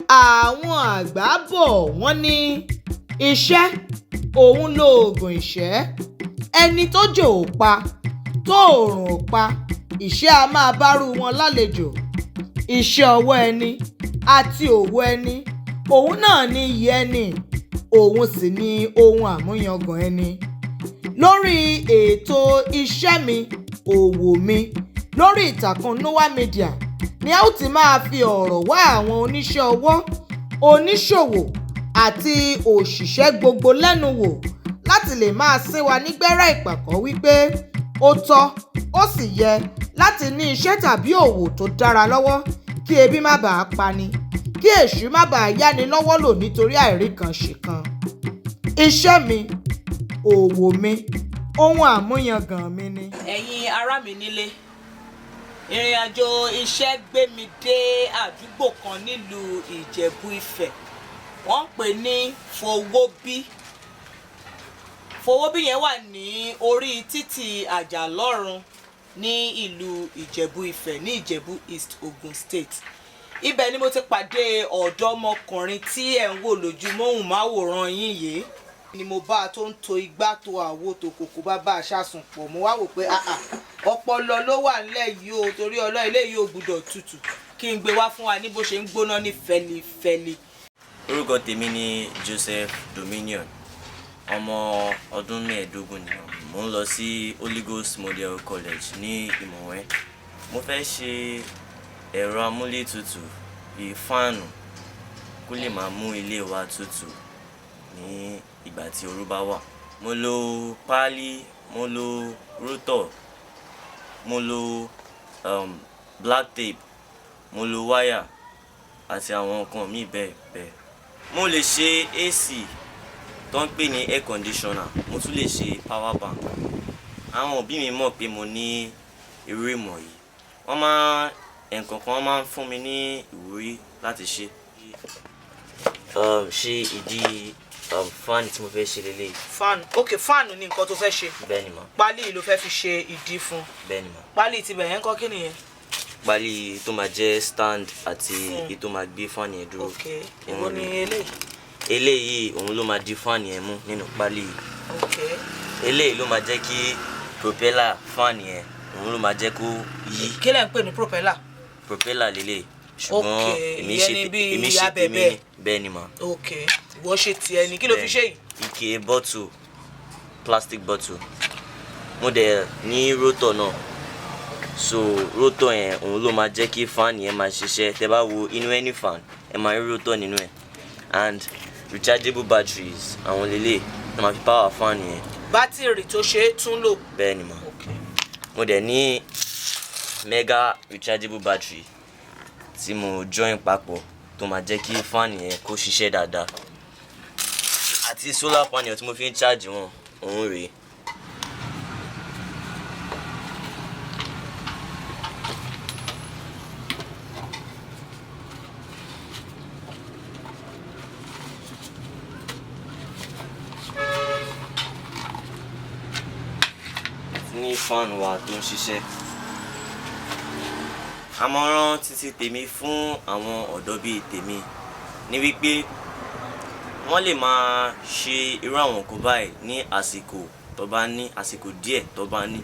Àwọn àgbà bọ̀ wọ́n ní iṣẹ́ òun lóògùn ìṣẹ́. Ẹni tójò ò pa tóòrùn ò pa, ìṣẹ́ a máa bárú wọn lálejò. Iṣẹ́ ọwọ́ ẹni àti òwò ẹni, òun náà ni iyì ẹni, òun sì ni ohun àmúyangàn ẹni. Lórí ètò Iṣẹ́ Mi Òwò Mi lórí ìtàkùn Nowa Media ni a ó ti máa fi ọ̀rọ̀ wá àwọn oníṣẹ́ ọwọ́, oníṣòwò àti òṣìṣẹ́ gbogbo lẹ́nu wò láti lè máa sín wa nígbẹ́rẹ́ ìpàkọ́ wípé ó tọ́ ó sì yẹ láti ní iṣẹ́ tàbí òwò tó dára lọ́wọ́ kí ebi má bàa pani, kí èṣù má bàa yáni lọ́wọ́ lò nítorí àìríkanṣìkan. Iṣẹ́ mi, òwò mi, ohun àmúyangàn mi ni. Ẹ̀yin ará mi nílé, ìrìn àjò iṣẹ́ gbé mi dé àdúgbò kan nílùú Ìjẹ̀bú Ifẹ̀. Wọ́n ń pè ní Fowóbí. Fowóbí yẹn wà ní orí títì Àjàlọ́run ní ìlú Ìjẹ̀bú Ifẹ̀ ní Ìjẹ̀bú East, Ogun State. Ibẹ̀ ni mo ti pàdé ọ̀dọ́mọkùnrin tí ẹ̀ ń wò lójú móhùnmáwòrán yín yìí. Ni mo bá a tó ń to igbá tó àwo tó kòkó bá a ṣàsùn pọ̀. Mo wá wò pé ọpọlọ ló wà nílẹ̀ yìí o, torí ọlọ́ ilé yìí ò gbúdọ̀ tutù. Kí n gbé wá fún wa ní bó ṣe ń gbóná ní fẹlifẹli. Orúkọ tèmi ni Joseph Dominion, ọmọ ọdún 15 ni mo ń lọ sí Holy Ghost Model College ní Ìmọ̀wẹ́. Mo fẹ́ ṣe ẹ̀rọ amúlétutù bíi fáànù kó lè máa mú ilé wa tutù ní ìgbà tí ooru bá wà. Mo lo páálí, mo lo rótọ̀, mo lo black tape, mo lo wáyà àti àwọn nǹkan míì bẹ́ẹ̀ bẹ́ẹ̀. Mo lè ṣe AC tó ń pè ní air conditioner, mo tún lè ṣe power bank. Àwọn òbí mi mọ̀ pé mo ní irú ìmọ̀ yìí. Wọ́n máa ń fún mi ní ìwúrí láti ṣe. Ṣe ìdí fáànù tí mo fẹ́ ṣe lélẹ́yìí. Fáànù, ok, fáànù ni nǹkan tó fẹ́ ṣe. Bẹ́ẹ̀ni mà. Pálí ló fẹ́ fi ṣe ìdí fún. Bẹ́ẹ̀ni mà. Pálí ti bẹ̀yẹn kọ́ kí nìyẹn? Pálí tó máa jẹ́ stand àti èyí tó máa gbé fáànù yẹn dúró. Ok, èwo ni eléyìí? Eléyìí òun ló máa di fáànù yẹn mú nínú pálí yìí. Ok. Eléyìí ló máa jẹ́ kí propeller fáànù yẹn òun ló máa jẹ́ kó yí. Kí lẹ̀ ń pè ní propeller? Propeller lélẹ̀, ṣùgbọ́n èmi ṣe tèmi ní bẹ́ẹ̀ ni mà. Ok, ìwọ ṣe tiẹ̀ ní kí ló fi ṣe yìí? Ike bottle, plastic bottle. Mo dẹ̀ ní rótọ̀ náà, so rótọ̀ yẹn òun ló máa jẹ́ kí fáànù yẹn máa ṣiṣẹ́. Tẹ́ bá wo inú any fan ẹ máa rí rótọ̀ nínú ẹ̀, and rechargeable batteries àwọn lélẹ̀ tó máa fi power fáànù yẹn. Bátìrì tó ṣe é tún lò. Bẹ́ẹ̀ ni mà. Mo dẹ̀ ní mega rechargeable battery tí mo join papọ̀ tó máa jẹ́ kí fáànù yẹn kó ṣiṣẹ́ dáadáa, àti solar panel tí mo fi ń charge wọn òun rèé. Ní fáànù wa tó ń ṣiṣẹ́. Àmọ̀ràn títí tèmi fún àwọn ọ̀dọ́ bíi tèmi ni wípé wọ́n lè máa ṣe irú àwọn nǹkan báyìí ní àsìkò tó bá ní, àsìkò díẹ̀ tó bá ní.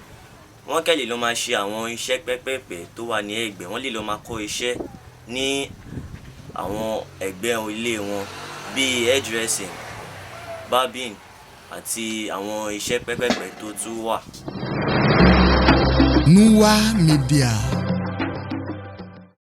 Wọ́n kẹ́lẹ̀ lọ máa ṣe àwọn iṣẹ́ pẹ́pẹ́pẹ́ tó wà ní ẹ̀gbẹ́. Wọ́n lè lọ máa kọ́ iṣẹ́ ní àwọn ẹ̀gbẹ́ ilé wọn bíi hairdressing, barbing àti àwọn iṣẹ́ pẹ́pẹ́pẹ́ tó tún wà. Nowa Media.